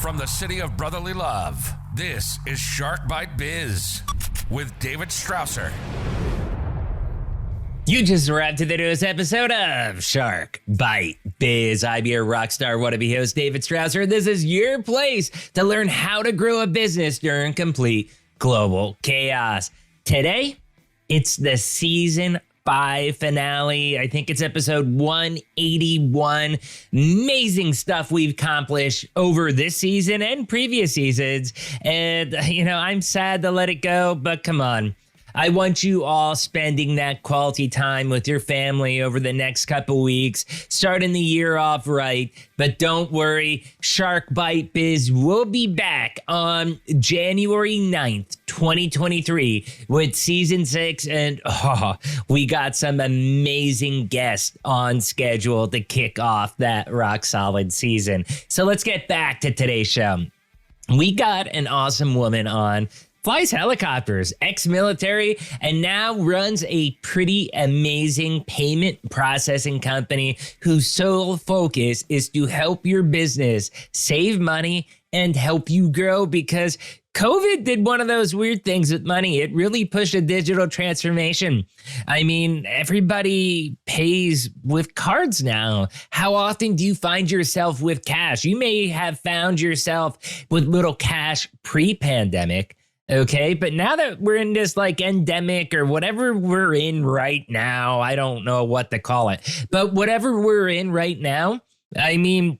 From the city of brotherly love, this is Shark Bite Biz with David Strausser. You just arrived to the newest episode of Shark Bite Biz. I'm your rockstar wannabe host, David Strausser. This is your place to learn how to grow a business during complete global chaos. Today, it's the season 5 finale. I think it's episode 181. Amazing stuff we've accomplished over this season and previous seasons. And, I'm sad to let it go, but come on. I want you all spending that quality time with your family over the next couple weeks, starting the year off right. But don't worry, Shark Bite Biz will be back on January 9th, 2023 with season 6. And we got some amazing guests on schedule to kick off that rock solid season. So let's get back to today's show. We got an awesome woman on. Flies helicopters, ex-military, and now runs a pretty amazing payment processing company whose sole focus is to help your business save money and help you grow, because COVID did one of those weird things with money. It really pushed a digital transformation. I mean, everybody pays with cards now. How often do you find yourself with cash? You may have found yourself with little cash pre-pandemic. Okay, but now that we're in this endemic or whatever we're in right now, I don't know what to call it, but whatever we're in right now, I mean,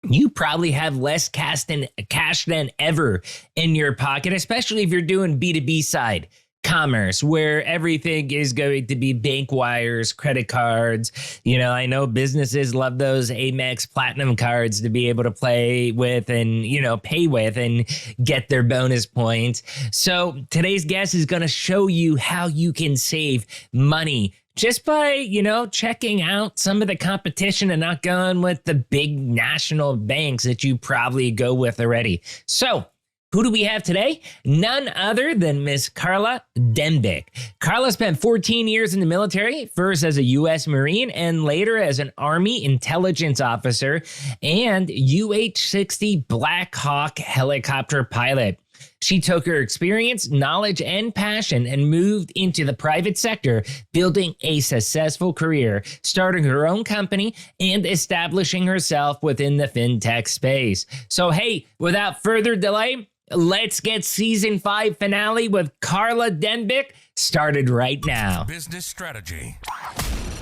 you probably have less cash than ever in your pocket, especially if you're doing B2B side commerce, where everything is going to be bank wires, credit cards. I know businesses love those Amex Platinum cards to be able to play with and, pay with and get their bonus points. So today's guest is going to show you how you can save money just by, checking out some of the competition and not going with the big national banks that you probably go with already. So who do we have today? None other than Miss Karla Dembik. Karla spent 14 years in the military, first as a U.S. Marine and later as an Army intelligence officer and UH-60 Black Hawk helicopter pilot. She took her experience, knowledge, and passion and moved into the private sector, building a successful career, starting her own company, and establishing herself within the FinTech space. So, hey, without further delay, let's get season 5 finale with Karla Dembik started right now. Business strategy.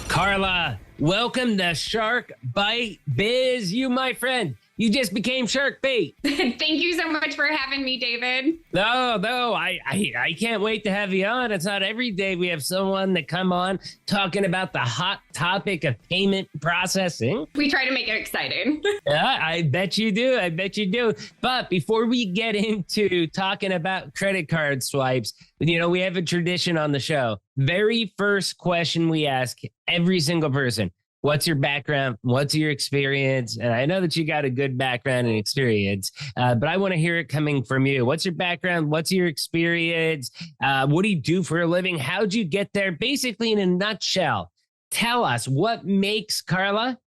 Karla, welcome to Shark Bite Biz. You, my friend, you just became Shark Bait. Thank you so much for having me, David. No, I can't wait to have you on. It's not every day we have someone that come on talking about the hot topic of payment processing. We try to make it exciting. Yeah, I bet you do. But before we get into talking about credit card swipes, we have a tradition on the show. Very first question we ask every single person. What's your background? What's your experience? And I know that you got a good background and experience, but I want to hear it coming from you. What's your background? What's your experience? What do you do for a living? How'd you get there? Basically, in a nutshell, tell us what makes Karla.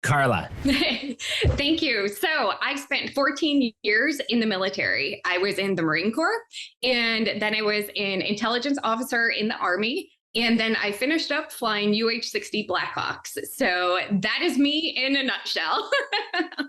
Thank you. So I spent 14 years in the military. I was in the Marine Corps, and then I was an intelligence officer in the Army. And then I finished up flying UH-60 Blackhawks. So that is me in a nutshell.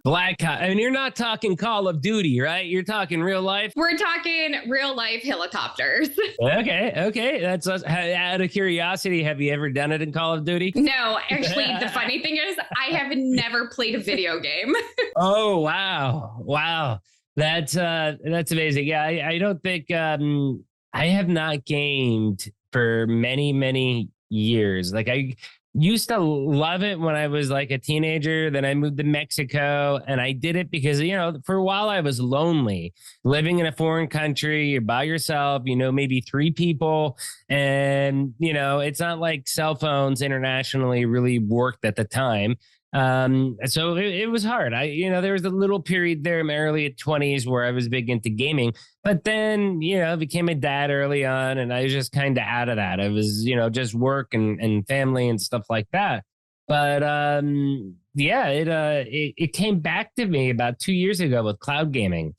Blackhawk. And you're not talking Call of Duty, right? You're talking real life? We're talking real life helicopters. Okay. That's out of curiosity. Have you ever done it in Call of Duty? No, actually, the funny thing is I have never played a video game. Oh, wow. That's amazing. Yeah, I don't think I have not gamed for many, many years. I used to love it when I was a teenager. Then I moved to Mexico and I did it because, for a while I was lonely living in a foreign country. You're by yourself, maybe 3 people. And, it's not like cell phones internationally really worked at the time. So it was hard. There was a little period there in my early 20s where I was big into gaming, but then, became a dad early on and I was just kind of out of that. It was, just work and family and stuff like that. But yeah, it came back to me about 2 years ago with cloud gaming,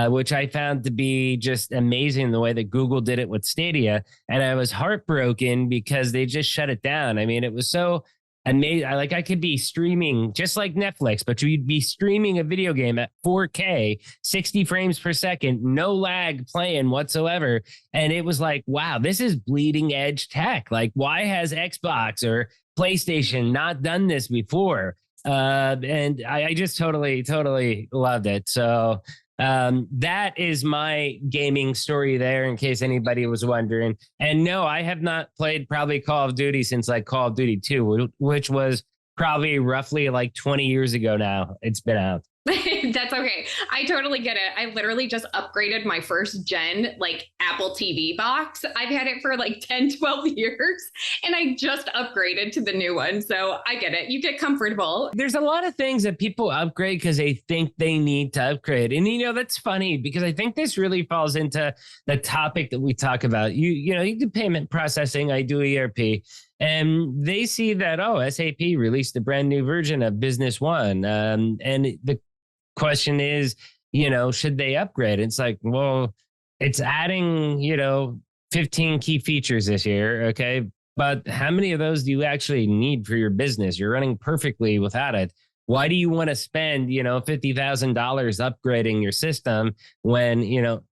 which I found to be just amazing the way that Google did it with Stadia. And I was heartbroken because they just shut it down. I mean, it was so amazing. Like I could be streaming just like Netflix, but you'd be streaming a video game at 4K, 60 frames per second, no lag playing whatsoever. And it was like, wow, this is bleeding edge tech. Like, why has Xbox or PlayStation not done this before? And I just totally loved it. So that is my gaming story there, in case anybody was wondering. And no, I have not played probably Call of Duty since like Call of Duty 2, which was probably roughly like 20 years ago now. It's been out. That's okay. I totally get it. I literally just upgraded my first gen like Apple TV box. I've had it for like 10, 12 years and I just upgraded to the new one. So I get it. You get comfortable. There's a lot of things that people upgrade because they think they need to upgrade. And, that's funny because I think this really falls into the topic that we talk about. You do payment processing. I do ERP. And they see that, SAP released a brand new version of Business One. And the question is, should they upgrade? It's like, well, it's adding, 15 key features this year. Okay. But how many of those do you actually need for your business? You're running perfectly without it. Why do you want to spend, $50,000 upgrading your system when,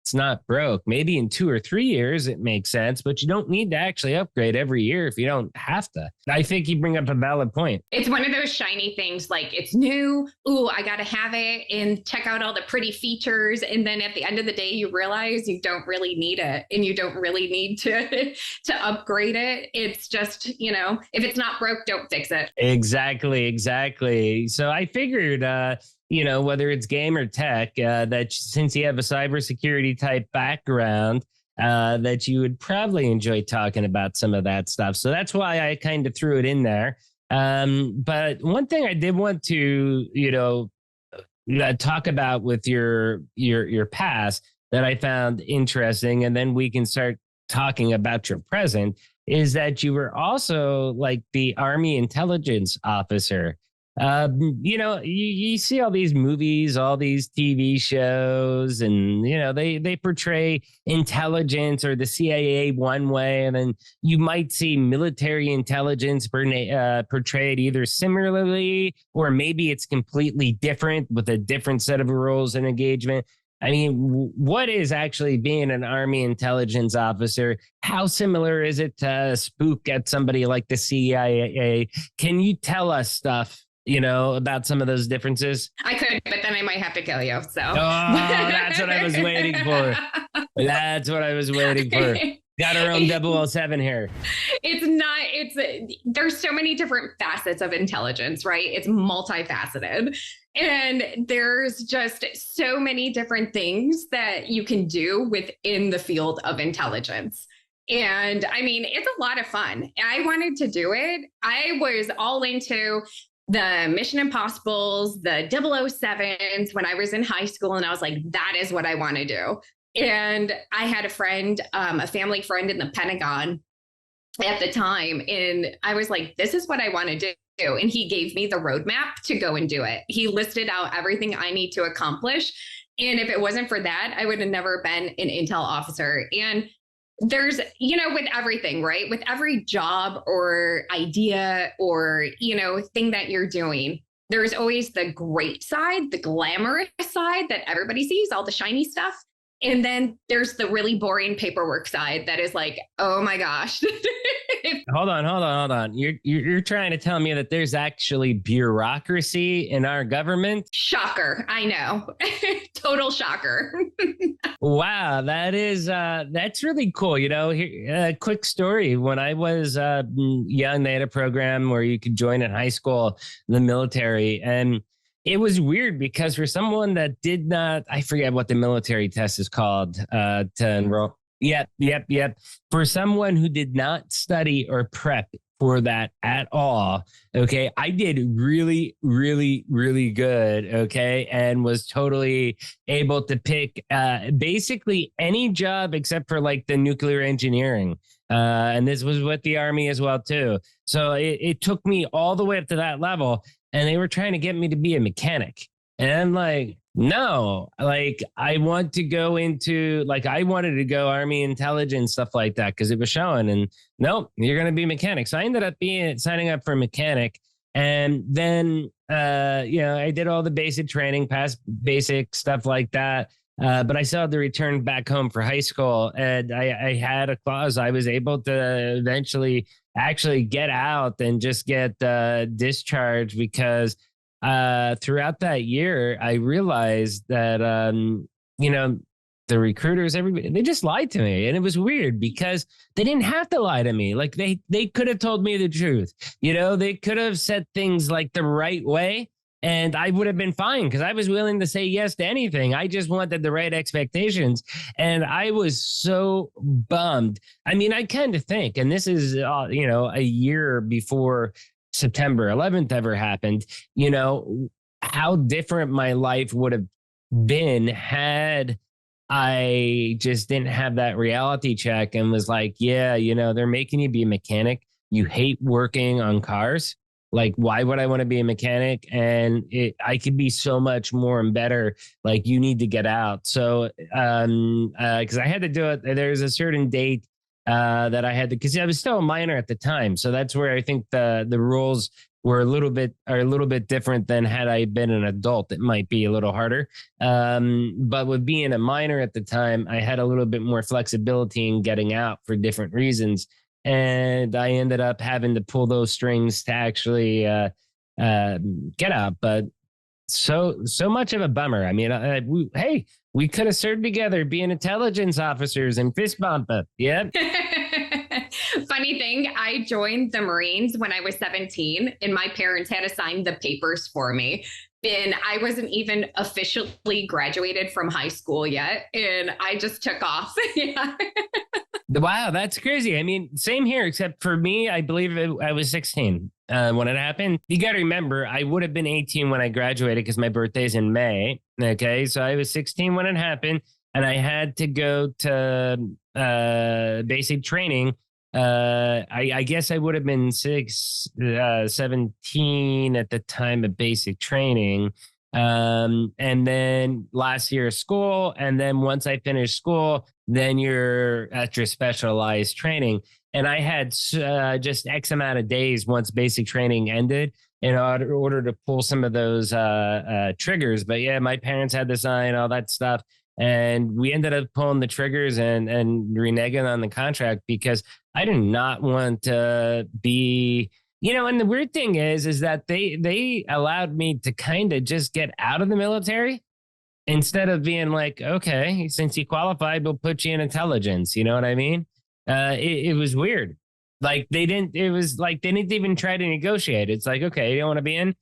it's not broke? Maybe in 2 or 3 years, it makes sense, but you don't need to actually upgrade every year if you don't have to. I think you bring up a valid point. It's one of those shiny things, like it's new. Ooh, I got to have it and check out all the pretty features. And then at the end of the day, you realize you don't really need it and you don't really need to upgrade it. It's just, if it's not broke, don't fix it. Exactly. So I figured, whether it's game or tech, that since you have a cybersecurity type background, that you would probably enjoy talking about some of that stuff. So that's why I kind of threw it in there. But one thing I did want to, talk about with your past that I found interesting, and then we can start talking about your present, is that you were also like the Army intelligence officer. You see all these movies, all these TV shows, and they portray intelligence or the CIA one way, and then you might see military intelligence portrayed either similarly or maybe it's completely different with a different set of rules and engagement. I mean, what is actually being an Army intelligence officer? How similar is it to spook at somebody like the CIA? Can you tell us stuff about some of those differences? I could, but then I might have to kill you. So that's what I was waiting for. Got our own 007 here. There's so many different facets of intelligence, right? It's multifaceted. And there's just so many different things that you can do within the field of intelligence. And I mean, it's a lot of fun. I wanted to do it. I was all into the Mission Impossibles, the 007s when I was in high school. And I was like, that is what I want to do. And I had a friend, a family friend in the Pentagon at the time. And I was like, this is what I want to do. And he gave me the roadmap to go and do it. He listed out everything I need to accomplish. And if it wasn't for that, I would have never been an intel officer. And there's, with everything, right? With every job or idea or, thing that you're doing, there's always the great side, the glamorous side that everybody sees, all the shiny stuff. And then there's the really boring paperwork side that is like, oh my gosh. Hold on. You're trying to tell me that there's actually bureaucracy in our government? Shocker. I know. Total shocker. Wow, that's really cool. A quick story. When I was young, they had a program where you could join in high school, the military, and it was weird because for someone that did not, I forget what the military test is called to enroll. Yep. For someone who did not study or prep for that at all, okay, I did really, really, really good, okay, and was totally able to pick basically any job except for like the nuclear engineering. And this was with the Army as well, too. So it took me all the way up to that level. And they were trying to get me to be a mechanic. And I'm like, no, like I want to go into, like I wanted to go Army intelligence, stuff like that, because it was showing. And nope, you're going to be a mechanic. So I ended up signing up for a mechanic. And then, I did all the basic training, past basic stuff like that. But I still had to return back home for high school. And I had a clause. I was able to eventually actually get out and just get discharged because throughout that year, I realized that, the recruiters, everybody, they just lied to me. And it was weird because they didn't have to lie to me. Like they could have told me the truth. They could have said things like the right way. And I would have been fine because I was willing to say yes to anything. I just wanted the right expectations. And I was so bummed. I mean, I kind of think, and this is, a year before September 11th ever happened, how different my life would have been had I just didn't have that reality check and was like, yeah, they're making you be a mechanic. You hate working on cars. Like, why would I want to be a mechanic? And I could be so much more and better. Like, you need to get out. So, because I had to do it, there's a certain date that I had to, because I was still a minor at the time. So that's where I think the rules were a little bit different than had I been an adult. It might be a little harder. But with being a minor at the time, I had a little bit more flexibility in getting out for different reasons. And I ended up having to pull those strings to actually get out. But so much of a bummer. I mean, we could have served together, being intelligence officers and fist bump it. Yeah. Funny thing, I joined the Marines when I was 17, and my parents had to sign the papers for me. And I wasn't even officially graduated from high school yet, and I just took off. Yeah. Wow, that's crazy. I mean, same here, except for me, I believe I was 16 when it happened. You got to remember, I would have been 18 when I graduated because my birthday's in May. Okay, so I was 16 when it happened, and I had to go to basic training. I guess I would have been 17 at the time of basic training. And then last year of school. And then once I finished school, then you're at your specialized training. And I had just X amount of days once basic training ended in order to pull some of those triggers. But yeah, my parents had to sign all that stuff. And we ended up pulling the triggers and reneging on the contract because I did not want to be, and the weird thing is that they allowed me to kind of just get out of the military instead of being like, okay, since you qualified, we'll put you in intelligence. You know what I mean? It was weird. Like they didn't even try to negotiate. It's like, okay, you don't want to be in?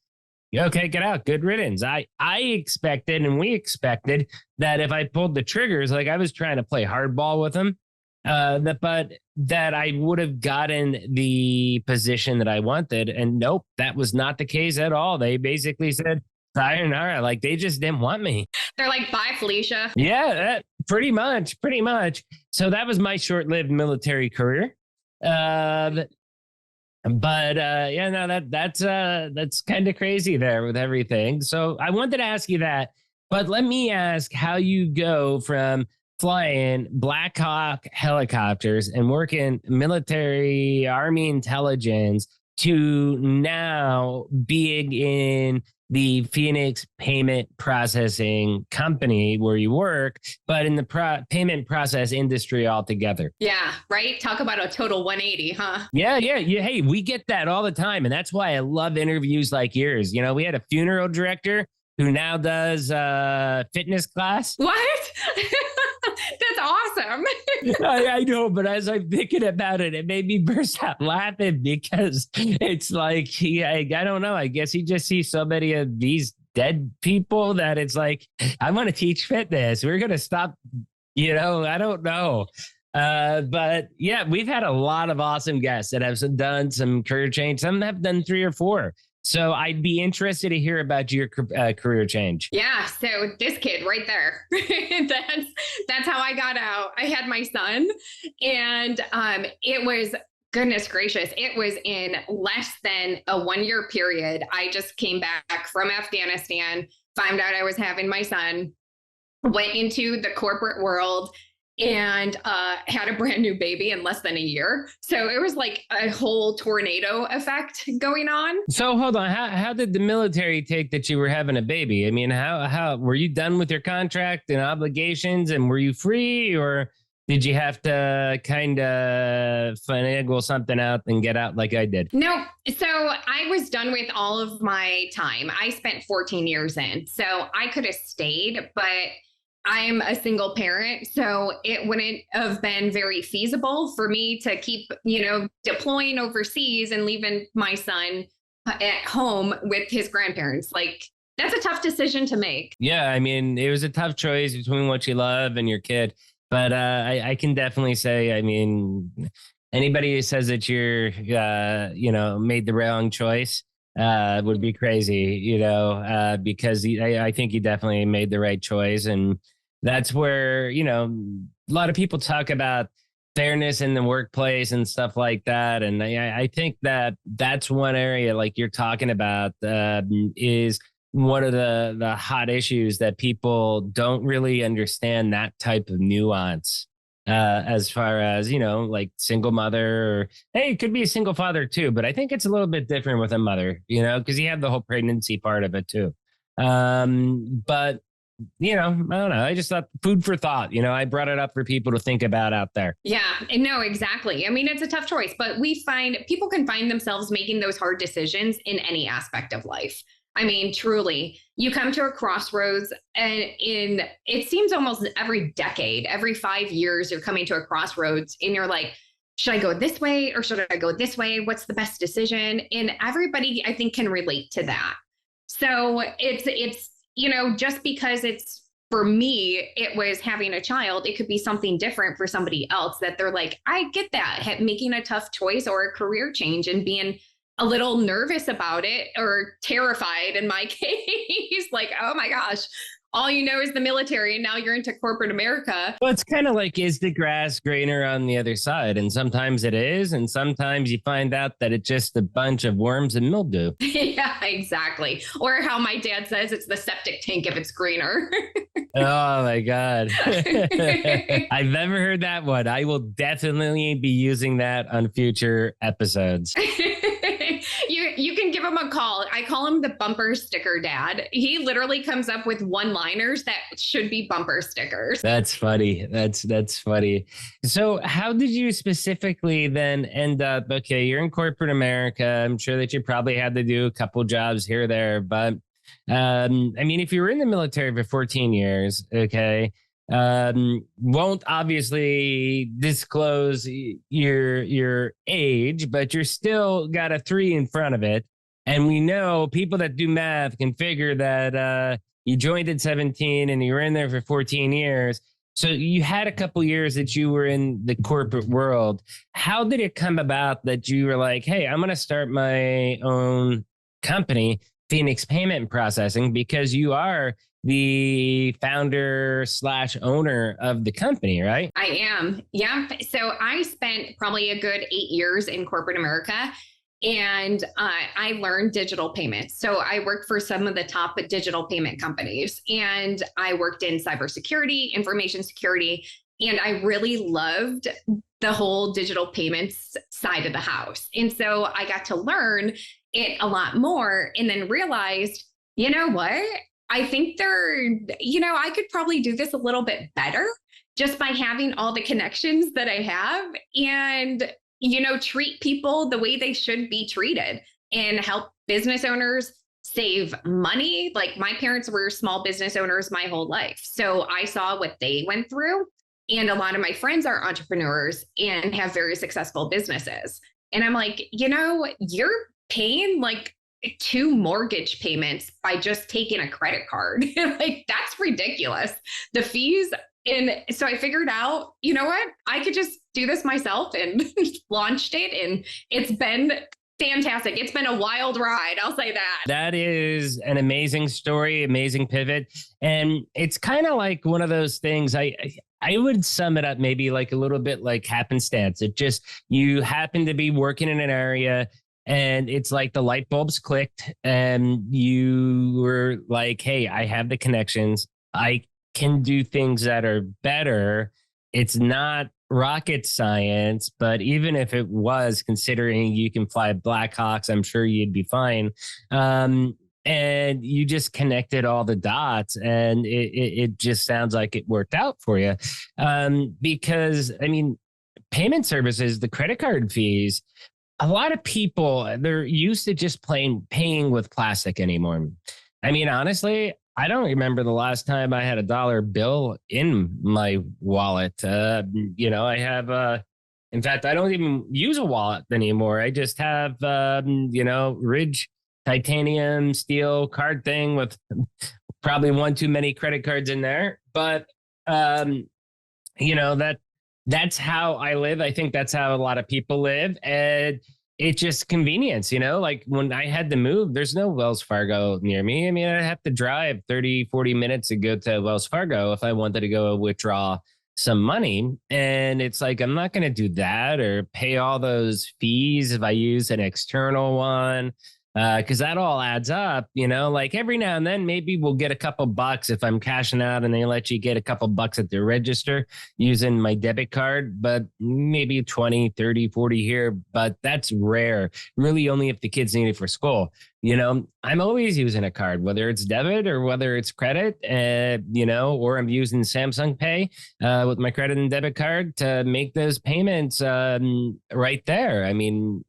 Okay, get out. Good riddance. I expected, and we expected that if I pulled the triggers, like I was trying to play hardball with them, but that I would have gotten the position that I wanted. And nope, that was not the case at all. They basically said, sayonara, like they just didn't want me. They're like, bye, Felicia. Yeah, pretty much. So that was my short-lived military career. But that's kind of crazy there with everything. So I wanted to ask you that, but let me ask how you go from flying Black Hawk helicopters and working military Army intelligence to now being in the Phoenix payment processing company where you work, but in the payment process industry altogether. Yeah, right? Talk about a total 180, huh? Yeah. Hey, we get that all the time. And that's why I love interviews like yours. We had a funeral director who now does fitness class. What? That's awesome. I know, but as I'm thinking about it, it made me burst out laughing because it's like, I don't know. I guess he just sees so many of these dead people that it's like, I want to teach fitness. We're going to stop, I don't know. But yeah, we've had a lot of awesome guests that have done some career change. Some have done 3 or 4. So I'd be interested to hear about your career change. Yeah, so this kid right there, that's how I got out. I had my son, and it was, goodness gracious, it was in less than a 1 year period. I just came back from Afghanistan, found out I was having my son, went into the corporate world, and had a brand new baby in less than a year. So it was like a whole tornado effect going on. So hold on, how did the military take that you were having a baby? I mean, how were you done with your contract and obligations, and were you free, or did you have to kind of finagle something out and get out like I did? No, so I was done with all of my time. I spent 14 years in, so I could have stayed, but I'm a single parent, so it wouldn't have been very feasible for me to keep, deploying overseas and leaving my son at home with his grandparents. Like, that's a tough decision to make. Yeah, I mean, it was a tough choice between what you love and your kid. But I can definitely say, I mean, anybody who says that you're, made the wrong choice would be crazy, because I think you definitely made the right choice. And that's where, a lot of people talk about fairness in the workplace and stuff like that. And I think that that's one area like you're talking about is one of the hot issues that people don't really understand, that type of nuance as far as, like single mother, or hey, it could be a single father too. But I think it's a little bit different with a mother, because you have the whole pregnancy part of it too. But I don't know. I just thought food for thought. I brought it up for people to think about out there. Yeah, no, exactly. I mean, it's a tough choice, but we find people can find themselves making those hard decisions in any aspect of life. I mean, truly, you come to a crossroads, and it seems almost every decade, every 5 years, you're coming to a crossroads and you're like, should I go this way or should I go this way? What's the best decision? And everybody, I think, can relate to that. So it's just because it's, for me, it was having a child, it could be something different for somebody else that they're like, I get that, making a tough choice or a career change and being a little nervous about it, or terrified in my case, like, oh my gosh, all you know is the military and now you're into corporate America. Well, it's kind of like, is the grass greener on the other side? And sometimes it is. And sometimes you find out that it's just a bunch of worms and mildew. Yeah, exactly. Or how my dad says, it's the septic tank if it's greener. Oh my God. I've never heard that one. I will definitely be using that on future episodes. You can give him a call. I call him the bumper sticker dad. He literally comes up with one-liners that should be bumper stickers. That's funny. That's funny. So how did you specifically then end up, okay, you're in corporate America. I'm sure that you probably had to do a couple jobs here or there, but I mean, if you were in the military for 14 years, okay, won't obviously disclose your age, but you're still got a 3 in front of it. And we know people that do math can figure that you joined at 17 and you were in there for 14 years. So you had a couple years that you were in the corporate world. How did it come about that you were like, hey, I'm going to start my own company, Phoenix Payment Processing, because you are the founder / owner of the company, right? I am. Yeah. So I spent probably a good 8 years in corporate America, and I learned digital payments. So I worked for some of the top digital payment companies, and I worked in cybersecurity, information security, and I really loved the whole digital payments side of the house. And so I got to learn it a lot more, and then realized, you know what? I think I could probably do this a little bit better just by having all the connections that I have, and, treat people the way they should be treated and help business owners save money. Like, my parents were small business owners my whole life. So I saw what they went through. And a lot of my friends are entrepreneurs and have very successful businesses. And I'm like, you're paying like 2 mortgage payments by just taking a credit card. Like, that's ridiculous. The fees. And so I figured out, you know what, I could just do this myself, and launched it. And it's been fantastic. It's been a wild ride. I'll say that. That is an amazing story, amazing pivot. And it's kind of like one of those things I would sum it up maybe like a little bit like happenstance. It just, you happen to be working in an area and it's like the light bulbs clicked and you were like, hey, I have the connections. I can do things that are better. It's not rocket science, but even if it was, considering you can fly Blackhawks, I'm sure you'd be fine. And you just connected all the dots, and it just sounds like it worked out for you. Because I mean, payment services, the credit card fees, a lot of people, they're used to just paying with plastic anymore. I mean, honestly, I don't remember the last time I had a dollar bill in my wallet. I have, in fact, I don't even use a wallet anymore. I just have, Ridge titanium steel card thing with probably one too many credit cards in there. But, that's how I live. I think that's how a lot of people live. And it's just convenience, like when I had to move, there's no Wells Fargo near me. I mean, I'd have to drive 30, 40 minutes to go to Wells Fargo if I wanted to go withdraw some money. And it's like, I'm not going to do that or pay all those fees if I use an external one. Because that all adds up, like every now and then, maybe we'll get a couple bucks if I'm cashing out and they let you get a couple bucks at the register using my debit card, but maybe 20, 30, 40 here. But that's rare, really only if the kids need it for school. I'm always using a card, whether it's debit or whether it's credit, or I'm using Samsung Pay with my credit and debit card to make those payments right there. I mean,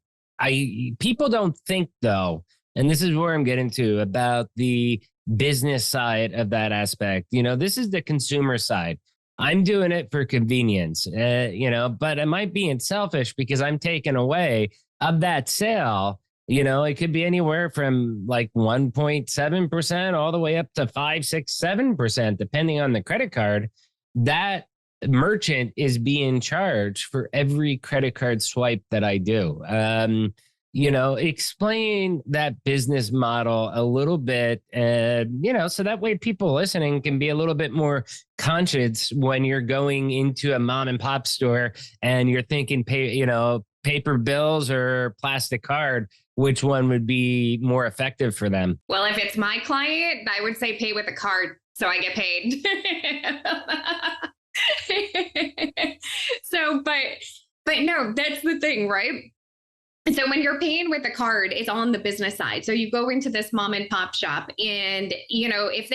people don't think though, and this is where I'm getting to about the business side of that aspect. This is the consumer side. I'm doing it for convenience, but am I being selfish because I'm taking away of that sale? It could be anywhere from like 1.7% all the way up to 5, 6, 7%, depending on the credit card. That merchant is being charged for every credit card swipe that I do. Explain that business model a little bit, so that way people listening can be a little bit more conscious when you're going into a mom and pop store and you're thinking, paper bills or plastic card, which one would be more effective for them? Well, if it's my client, I would say pay with a card so I get paid. But no, that's the thing, right? So when you're paying with a card, it's on the business side. So you go into this mom and pop shop and, if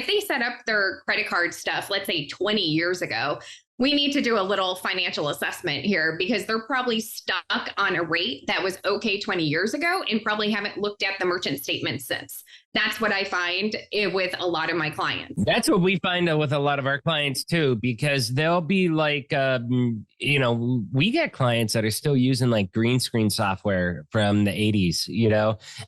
they set up their credit card stuff, let's say 20 years ago, we need to do a little financial assessment here because they're probably stuck on a rate that was okay 20 years ago and probably haven't looked at the merchant statement since. That's what I find with a lot of my clients. That's what we find with a lot of our clients too, because they'll be like, we get clients that are still using like green screen software from the 80s,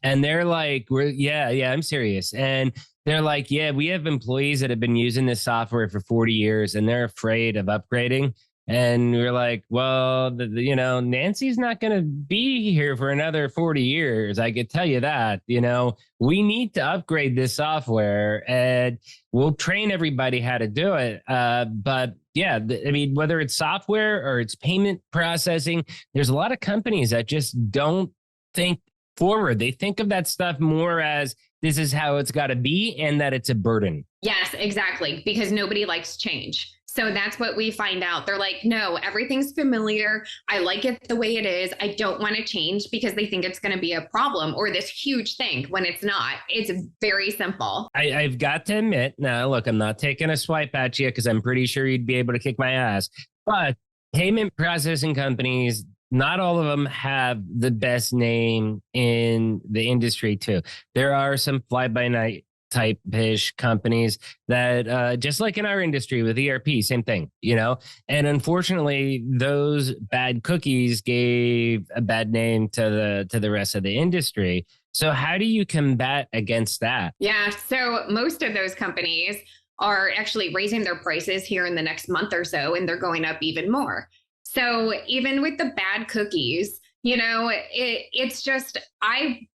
and they're like, I'm serious. And they're like, yeah, we have employees that have been using this software for 40 years and they're afraid of upgrading. And we're like, well, Nancy's not going to be here for another 40 years. I could tell you that, we need to upgrade this software and we'll train everybody how to do it. But yeah, whether it's software or it's payment processing, there's a lot of companies that just don't think forward. They think of that stuff more as this is how it's got to be and that it's a burden. Yes, exactly. Because nobody likes change. So that's what we find out. They're like, no, everything's familiar. I like it the way it is. I don't want to change because they think it's going to be a problem or this huge thing when it's not. It's very simple. I've got to admit, now, look, I'm not taking a swipe at you because I'm pretty sure you'd be able to kick my ass. But payment processing companies, not all of them have the best name in the industry too. There are some fly-by-night type-ish companies that just like in our industry with ERP, same thing, and unfortunately those bad cookies gave a bad name to the rest of the industry. So how do you combat against that? Yeah, so most of those companies are actually raising their prices here in the next month or so, and they're going up even more. So even with the bad cookies, It's just,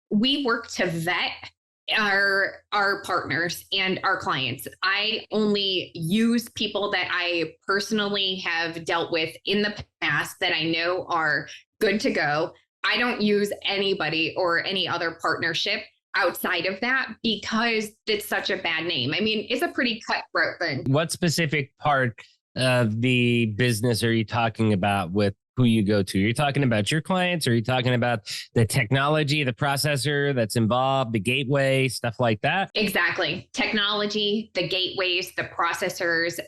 we work to vet our partners and our clients. I only use people that I personally have dealt with in the past that I know are good to go. I don't use anybody or any other partnership outside of that because it's such a bad name. I mean, it's a pretty cutthroat thing. What specific part of the business are you talking about with who you go to? You're talking about your clients, or are you talking about the technology, the processor that's involved, the gateway, stuff like that? Exactly. Technology, the gateways, the processors.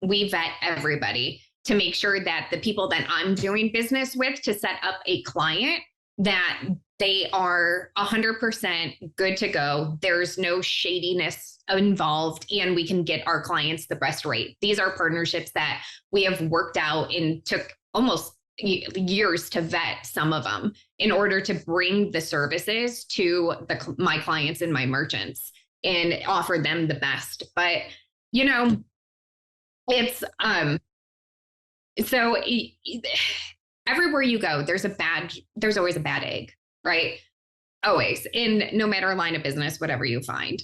We vet everybody to make sure that the people that I'm doing business with to set up a client, that they are 100% good to go. There's no shadiness involved, and we can get our clients the best rate. These are partnerships that we have worked out and took almost years to vet some of them in order to bring the services to my clients and my merchants and offer them the best. But, it's, so everywhere you go, there's always a bad egg, right? Always, in no matter line of business, whatever you find.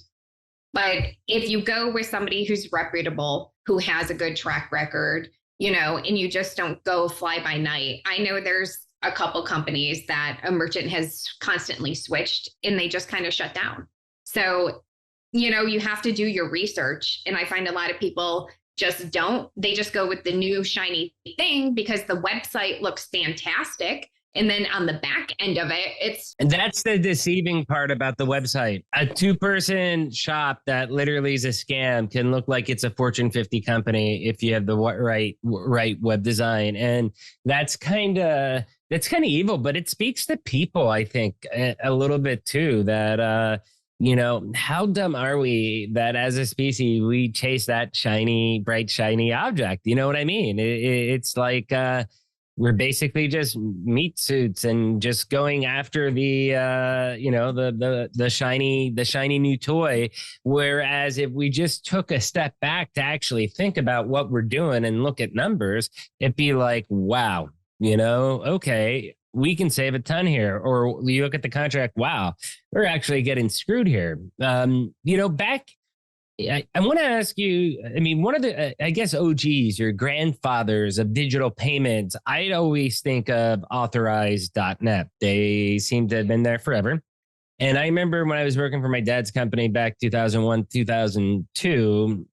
But if you go with somebody who's reputable, who has a good track record, and you just don't go fly by night. I know there's a couple companies that a merchant has constantly switched and they just kind of shut down. So, you have to do your research. And I find a lot of people just don't. They just go with the new shiny thing because the website looks fantastic. And then on the back end of it, And that's the deceiving part about the website. A 2-person shop that literally is a scam can look like it's a Fortune 50 company if you have the right web design. And that's kind of evil, but it speaks to people, I think, a little bit too, that, how dumb are we that as a species, we chase that bright, shiny object? You know what I mean? It's like, we're basically just meat suits and just going after the shiny new toy. Whereas if we just took a step back to actually think about what we're doing and look at numbers, it'd be like, wow, okay, we can save a ton here. Or you look at the contract, wow, we're actually getting screwed here. I want to ask you, one of the, I guess, OGs, your grandfathers of digital payments, I'd always think of Authorize.net. They seem to have been there forever. And I remember when I was working for my dad's company back 2001, 2002,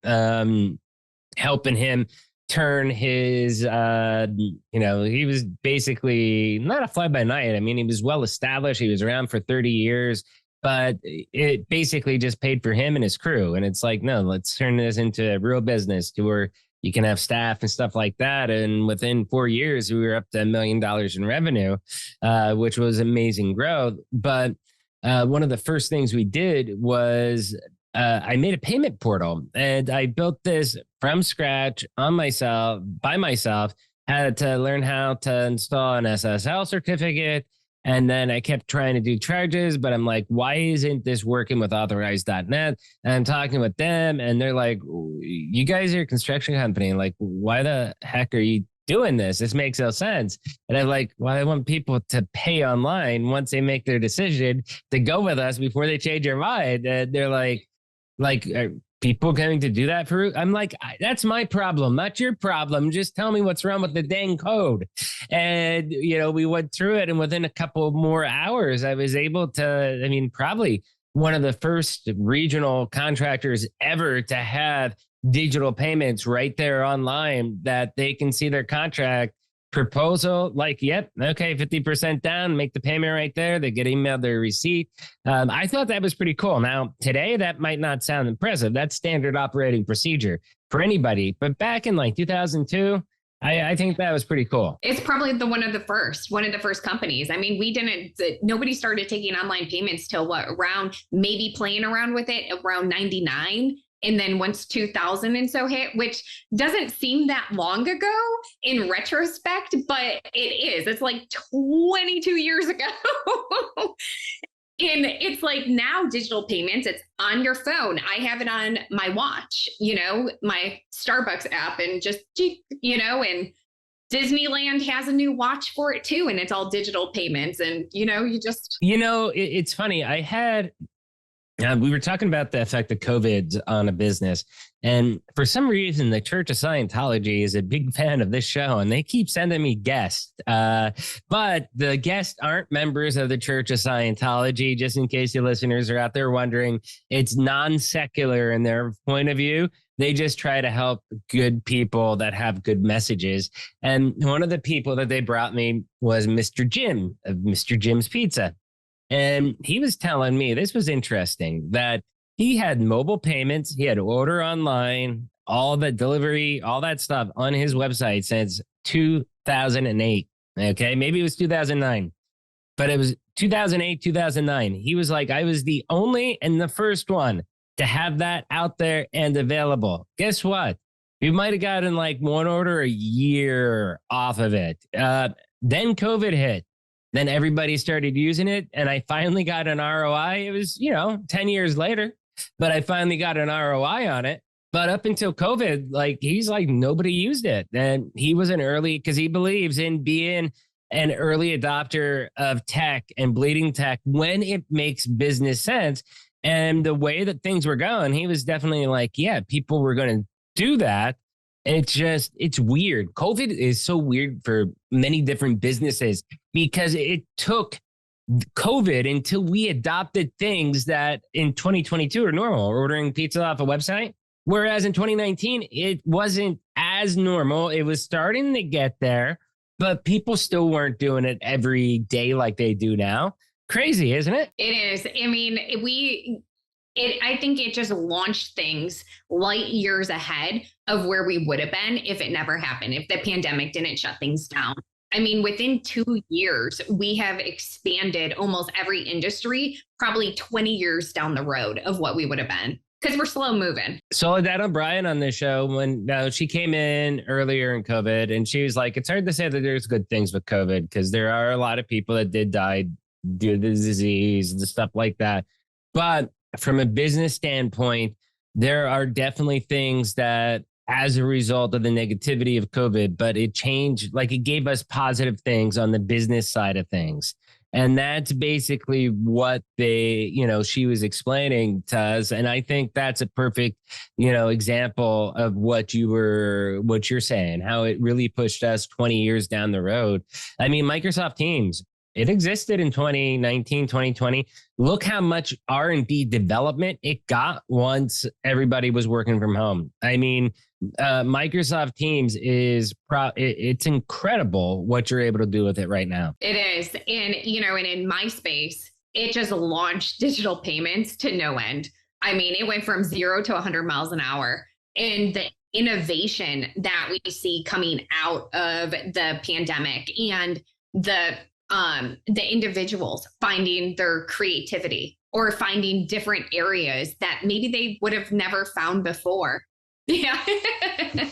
helping him turn his, he was basically not a fly-by-night. He was well-established. He was around for 30 years. But it basically just paid for him and his crew. And it's like, no, let's turn this into a real business to where you can have staff and stuff like that. And within 4 years, we were up to $1 million in revenue, which was amazing growth. But one of the first things we did was I made a payment portal, and I built this from scratch by myself, had to learn how to install an SSL certificate. And then I kept trying to do charges, but I'm like, why isn't this working with Authorize.net? And I'm talking with them, and they're like, you guys are a construction company. Like, why the heck are you doing this? This makes no sense. And I'm like, well, I want people to pay online once they make their decision to go with us before they change their mind. And they're like, are people going to do that for you? I'm like, that's my problem, not your problem. Just tell me what's wrong with the dang code. And, we went through it, and within a couple more hours, I was able to, probably one of the first regional contractors ever to have digital payments right there online, that they can see their contract proposal, like, yep, okay, 50% down, make the payment right there. They get emailed their receipt. I thought that was pretty cool. Now, today, that might not sound impressive. That's standard operating procedure for anybody. But back in 2002, I think that was pretty cool. It's probably one of the first companies. Nobody started taking online payments till maybe playing around with it around 99. And then once 2000 and so hit, which doesn't seem that long ago in retrospect, but it is. It's like 22 years ago. And it's like now digital payments, it's on your phone. I have it on my watch, my Starbucks app, and just, and Disneyland has a new watch for it too, and it's all digital payments. And, it's funny. We were talking about the effect of COVID on a business. And for some reason, the Church of Scientology is a big fan of this show, and they keep sending me guests. But the guests aren't members of the Church of Scientology, just in case you listeners are out there wondering. It's non-secular in their point of view. They just try to help good people that have good messages. And one of the people that they brought me was Mr. Jim of Mr. Jim's Pizza. And he was telling me, this was interesting, that he had mobile payments, he had order online, all the delivery, all that stuff on his website since 2008. Okay, maybe it was 2009, but it was 2008, 2009. He was like, I was the only and the first one to have that out there and available. Guess what? We might have gotten like one order a year off of it. Then COVID hit. Then everybody started using it, and I finally got an ROI. It was, 10 years later, but I finally got an ROI on it. But up until COVID, he's like, nobody used it. And he was because he believes in being an early adopter of tech and bleeding tech when it makes business sense. And the way that things were going, he was definitely like, yeah, people were going to do that. It's weird. COVID is so weird for many different businesses because it took COVID until we adopted things that in 2022 are normal, ordering pizza off a website. Whereas in 2019, it wasn't as normal. It was starting to get there, but people still weren't doing it every day like they do now. Crazy, isn't it? It is. I mean, I think it just launched things light years ahead of where we would have been if it never happened, if the pandemic didn't shut things down. I mean, within 2 years, we have expanded almost every industry, probably 20 years down the road of what we would have been, because we're slow moving. Soledad O'Brien on this show, when she came in earlier in COVID, and she was like, it's hard to say that there's good things with COVID because there are a lot of people that did die due to the disease and stuff like that. But from a business standpoint, there are definitely things that as a result of the negativity of COVID, but it changed, it gave us positive things on the business side of things. And that's basically what she was explaining to us. And I think that's a perfect, example of what you're saying, how it really pushed us 20 years down the road. I mean, Microsoft Teams, it existed in 2019, 2020. Look how much R&D development it got once everybody was working from home. I mean, Microsoft Teams it's incredible what you're able to do with it right now. It is. And, and in my space, it just launched digital payments to no end. I mean, it went from 0 to 100 miles an hour. And the innovation that we see coming out of the pandemic and the individuals finding their creativity or finding different areas that maybe they would have never found before. Yeah. And,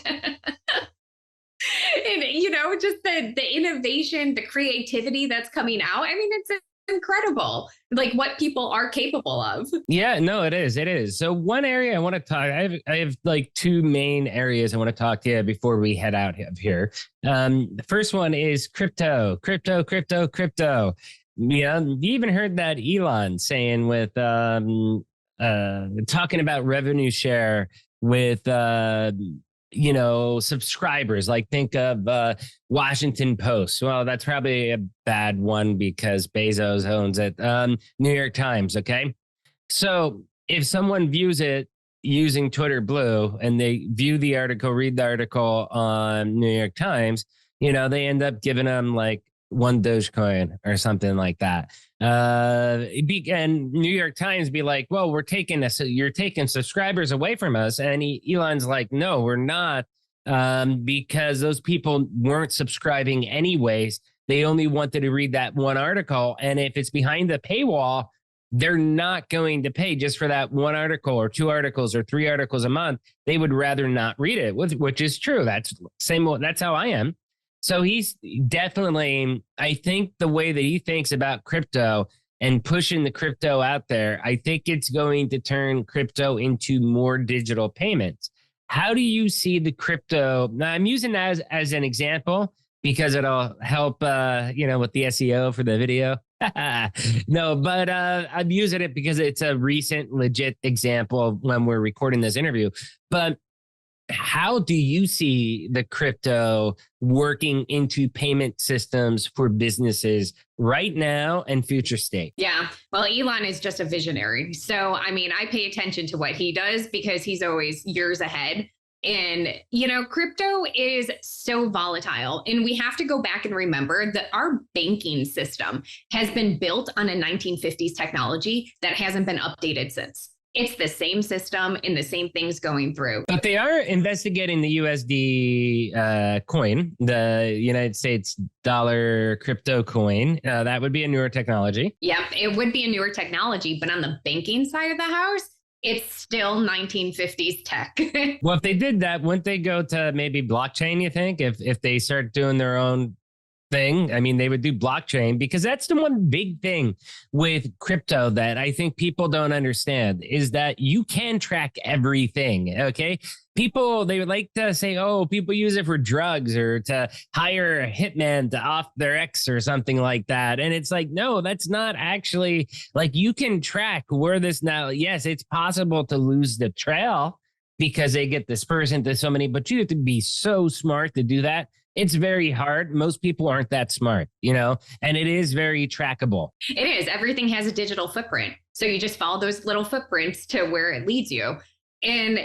just the innovation, the creativity that's coming out. I mean, it's incredible, what people are capable of. Yeah, no, it is. It is. So one area I want to talk, I have two main areas I want to talk to you before we head out of here. The first one is crypto. Yeah, you even heard that Elon saying with talking about revenue share with subscribers, think of Washington Post. Well, that's probably a bad one because Bezos owns it. New York Times. Okay. So if someone views it using Twitter Blue and they view the article, read the article on New York Times, they end up giving them one Dogecoin or something like that. And New York Times be like, well, you're taking subscribers away from us. And Elon's like, no, we're not. Because those people weren't subscribing anyways. They only wanted to read that one article. And if it's behind the paywall, they're not going to pay just for that one article or 2 articles or 3 articles a month. They would rather not read it, which is true. That's how I am. So he's definitely, I think the way that he thinks about crypto and pushing the crypto out there, I think it's going to turn crypto into more digital payments. How do you see the crypto? Now, I'm using that as an example because it'll help, with the SEO for the video. No, but I'm using it because it's a recent legit example of when we're recording this interview. But how do you see the crypto working into payment systems for businesses right now and future state? Yeah, well, Elon is just a visionary. So, I mean, I pay attention to what he does because he's always years ahead. And, crypto is so volatile. And we have to go back and remember that our banking system has been built on a 1950s technology that hasn't been updated since. It's the same system and the same things going through. But they are investigating the USD coin, the United States dollar crypto coin. That would be a newer technology. Yep, it would be a newer technology. But on the banking side of the house, it's still 1950s tech. Well, if they did that, wouldn't they go to maybe blockchain, you think? If they start doing their own thing, I mean, they would do blockchain, because that's the one big thing with crypto that I think people don't understand is that you can track everything. Okay. People, they would like to say, oh, people use it for drugs or to hire a hitman to off their ex or something like that. And it's like, no, that's not actually, like, you can track where this now. Yes, it's possible to lose the trail because they get dispersed into so many, but you have to be so smart to do that. It's very hard. Most people aren't that smart, and it is very trackable. It is. Everything has a digital footprint. So you just follow those little footprints to where it leads you. And,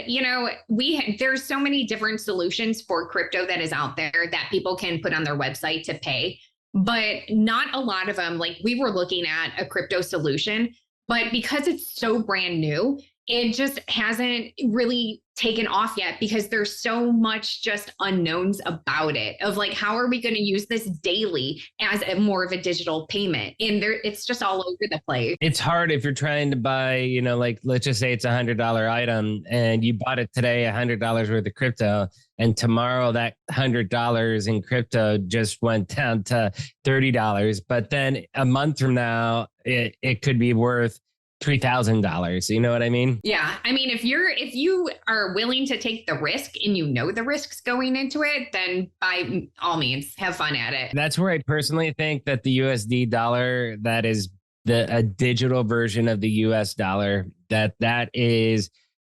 there's so many different solutions for crypto that is out there that people can put on their website to pay, but not a lot of them. Like, we were looking at a crypto solution, but because it's so brand new, it just hasn't really taken off yet because there's so much just unknowns about it of like, how are we going to use this daily as more of a digital payment? And it's just all over the place. It's hard if you're trying to buy, like, let's just say it's $100 item and you bought it today, $100 worth of crypto. And tomorrow that $100 in crypto just went down to $30. But then a month from now, it could be worth $3,000. You know what I mean? Yeah. I mean, if you are willing to take the risk and the risks going into it, then by all means, have fun at it. That's where I personally think that the USD dollar, that is a digital version of the US dollar, that is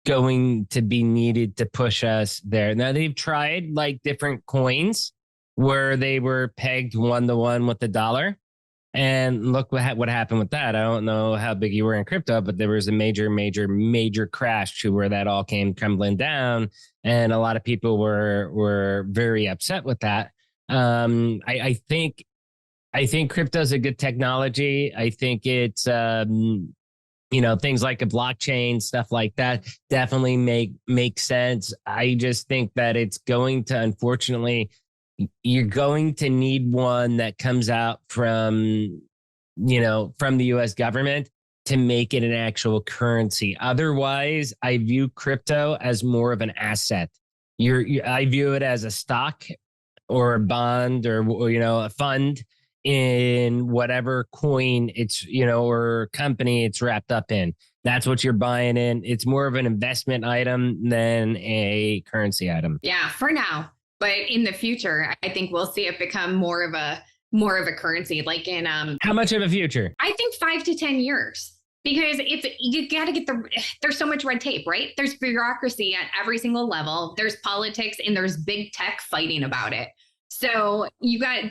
going to be needed to push us there. Now, they've tried like different coins where they were pegged 1-to-1 with the dollar. And look what happened with that. I don't know how big you were in crypto, but there was a major crash to where that all came crumbling down. And a lot of people were very upset with that. I think crypto is a good technology. I think it's, things like a blockchain, stuff like that definitely make sense. I just think that it's going to, unfortunately, you're going to need one that comes out from the US government to make it an actual currency. Otherwise, I view crypto as more of an asset. I view it as a stock or a bond or a fund in whatever coin it's, or company it's wrapped up in. That's what you're buying in. It's more of an investment item than a currency item. Yeah, for now. But in the future, I think we'll see it become more of a currency, like in how much of a future? I think 5 to 10 years, because you got to get there's so much red tape, right? There's bureaucracy at every single level. There's politics and there's big tech fighting about it. So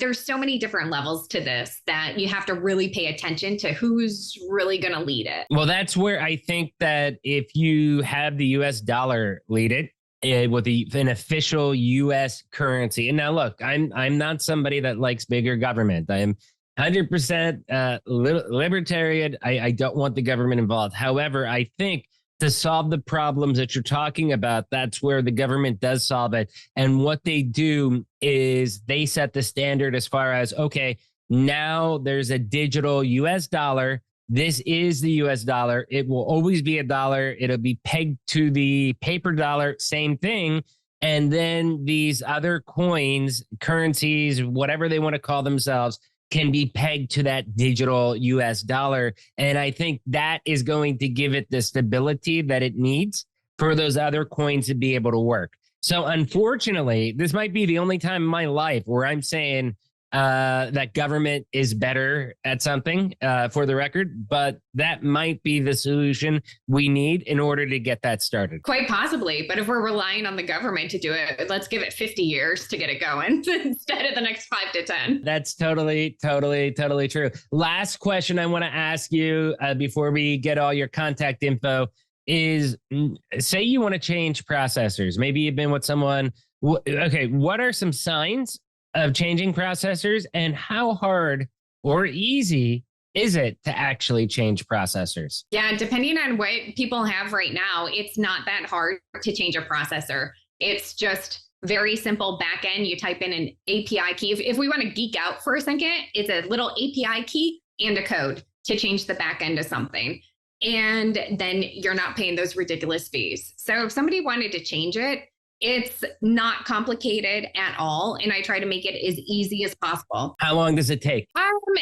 there's so many different levels to this that you have to really pay attention to who's really going to lead it. Well, that's where I think that if you have the US dollar lead it, with an official U.S. currency. And now, look, I'm not somebody that likes bigger government. I'm 100% libertarian. I don't want the government involved. However, I think to solve the problems that you're talking about, that's where the government does solve it. And what they do is they set the standard as far as, okay, now there's a digital U.S. dollar. This is the US dollar. It will always be a dollar. It'll be pegged to the paper dollar, same thing. And then these other coins, currencies, whatever they want to call themselves, can be pegged to that digital US dollar. And I think that is going to give it the stability that it needs for those other coins to be able to work. So unfortunately, this might be the only time in my life where I'm saying that government is better at something, for the record, but that might be the solution we need in order to get that started. Quite possibly. But if we're relying on the government to do it, let's give it 50 years to get it going instead of the next 5 to 10. That's totally true. Last question I want to ask you before we get all your contact info is, say you want to change processors. Maybe you've been with someone. Okay, what are some signs of changing processors, and how hard or easy is it to actually change processors? Yeah, depending on what people have right now, it's not that hard to change a processor. It's just very simple back end. You type in an API key. If we want to geek out for a second, it's a little API key and a code to change the back end of something. And then you're not paying those ridiculous fees. So if somebody wanted to change it, it's not complicated at all. And I try to make it as easy as possible. How long does it take?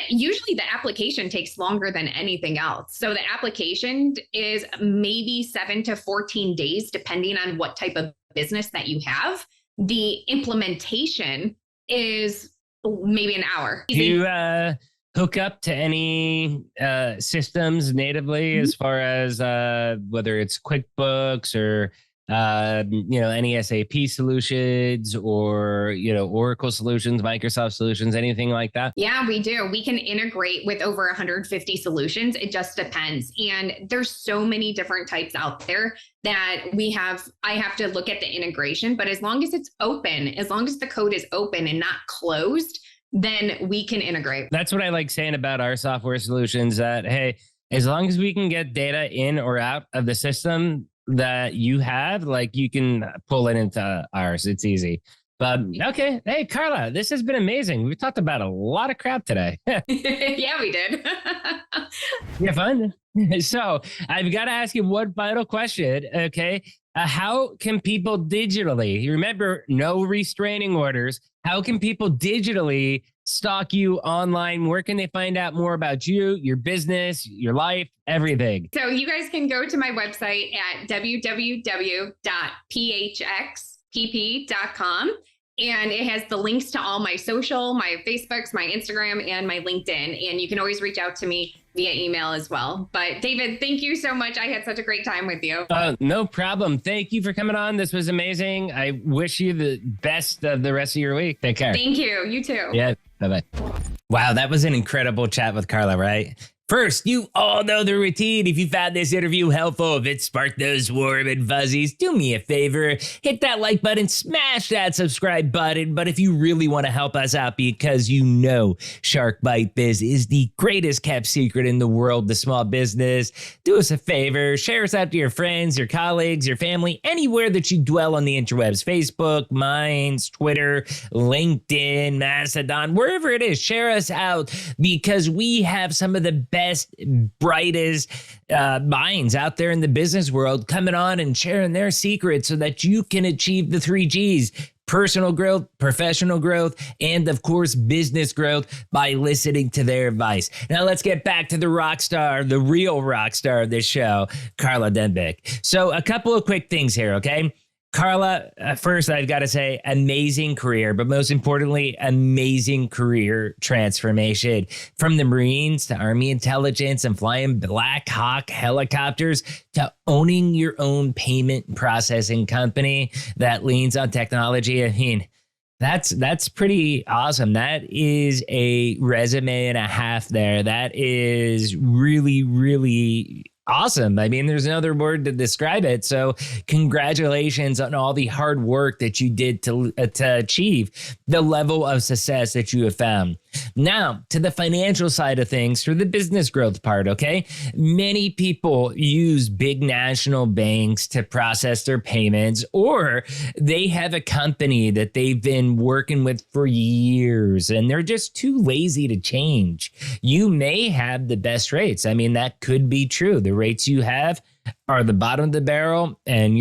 Usually the application takes longer than anything else. So the application is maybe 7 to 14 days, depending on what type of business that you have. The implementation is maybe an hour. Do you hook up to any systems natively, as far as whether it's QuickBooks or any SAP solutions or, Oracle solutions, Microsoft solutions, anything like that? Yeah, we do. We can integrate with over 150 solutions. It just depends. And there's so many different types out there that I have to look at the integration, but as long as it's open, as long as the code is open and not closed, then we can integrate. That's what I like saying about our software solutions, that, hey, as long as we can get data in or out of the system that you have, like, you can pull it into ours. It's easy. But okay. Hey, Carla, this has been amazing. We've talked about a lot of crap today. Yeah, we did. Yeah, fun. So I've got to ask you one final question. Okay. How can people digitally, remember, no restraining orders, how can people digitally stalk you online? Where can they find out more about you, your business, your life, everything? So you guys can go to my website at www.phxpp.com. And it has the links to all my social, my Facebooks, my Instagram, and my LinkedIn. And you can always reach out to me via email as well. But David, thank you so much. I had such a great time with you. No problem. Thank you for coming on. This was amazing. I wish you the best of the rest of your week. Take care. Thank you. You too. Yeah. Bye-bye. Wow, that was an incredible chat with Carla, right? First, you all know the routine. If you found this interview helpful, if it sparked those warm and fuzzies, do me a favor, hit that like button, smash that subscribe button. But if you really want to help us out, because you know Shark Bite Biz is the greatest kept secret in the world to small business, do us a favor, share us out to your friends, your colleagues, your family, anywhere that you dwell on the interwebs, Facebook, Minds, Twitter, LinkedIn, Mastodon, wherever it is, share us out, because we have some of the best, brightest minds out there in the business world coming on and sharing their secrets so that you can achieve the 3 Gs: personal growth, professional growth, and of course, business growth, by listening to their advice. Now let's get back to the rock star, the real rock star of this show, Karla Dembik. So a couple of quick things here, okay? Carla, first, I've got to say, amazing career, but most importantly, amazing career transformation. From the Marines to Army intelligence and flying Black Hawk helicopters to owning your own payment processing company that leans on technology. I mean, that's pretty awesome. That is a resume and a half there. That is really, really awesome. I mean, there's no other word to describe it. So congratulations on all the hard work that you did to achieve the level of success that you have found. Now, to the financial side of things, for the business growth part, okay? Many people use big national banks to process their payments, or they have a company that they've been working with for years and they're just too lazy to change. You may have the best rates. I mean, that could be true. The rates you have are the bottom of the barrel and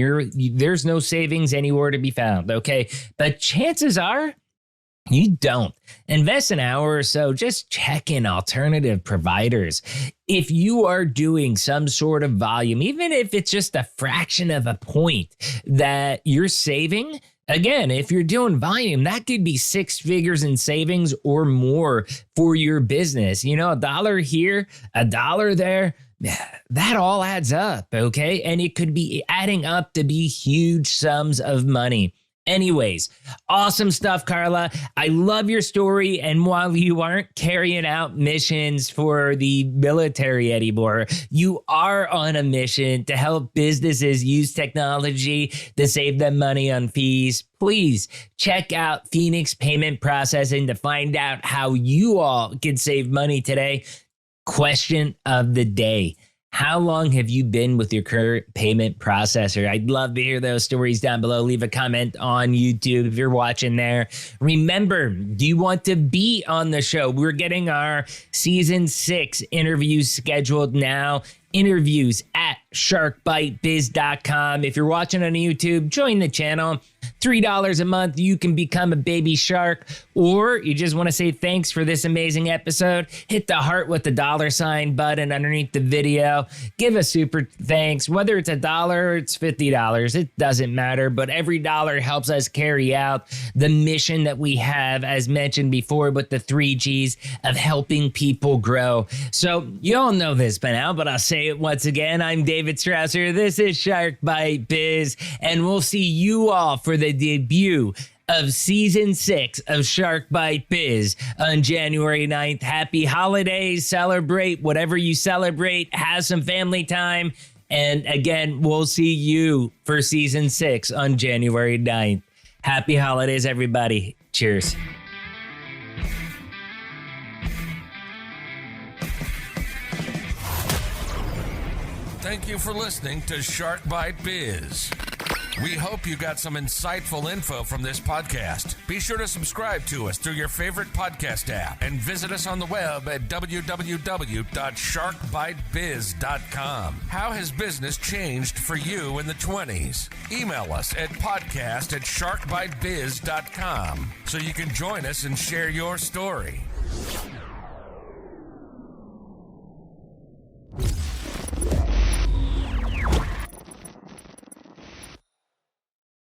there's no savings anywhere to be found, okay? But chances are you don't. Invest an hour or so just checking alternative providers. If you are doing some sort of volume, even if it's just a fraction of a point that you're saving, again, if you're doing volume, that could be six figures in savings or more for your business. You know, $1 here, $1 there, that all adds up, okay? And it could be adding up to be huge sums of money. Anyways, awesome stuff, Carla. I love your story. And while you aren't carrying out missions for the military anymore, you are on a mission to help businesses use technology to save them money on fees. Please check out Phoenix Payment Processing to find out how you all can save money today. Question of the day. How long have you been with your current payment processor? I'd love to hear those stories down below. Leave a comment on YouTube if you're watching there. Remember, do you want to be on the show? We're getting our season 6 interviews scheduled now. Interviews at sharkbitebiz.com. If you're watching on YouTube, join the channel. $3 a month, you can become a baby shark, or you just want to say thanks for this amazing episode, hit the heart with the $ button underneath the video. Give a super thanks, whether it's $1 or it's $50, it doesn't matter, but every dollar helps us carry out the mission that we have, as mentioned before, with the 3 G's of helping people grow. So you all know this by now, but I'll say it once again. I'm David Strausser. This is Shark Bite Biz, and we'll see you all for the debut of season 6 of Shark Bite Biz on January 9th. Happy holidays. Celebrate whatever you celebrate. Have some family time. And again, we'll see you for season 6 on January 9th. Happy holidays, everybody. Cheers. Thank you for listening to Shark Bite Biz. We hope you got some insightful info from this podcast. Be sure to subscribe to us through your favorite podcast app and visit us on the web at www.sharkbitebiz.com. How has business changed for you in the 20s? Email us at podcast@sharkbitebiz.com so you can join us and share your story.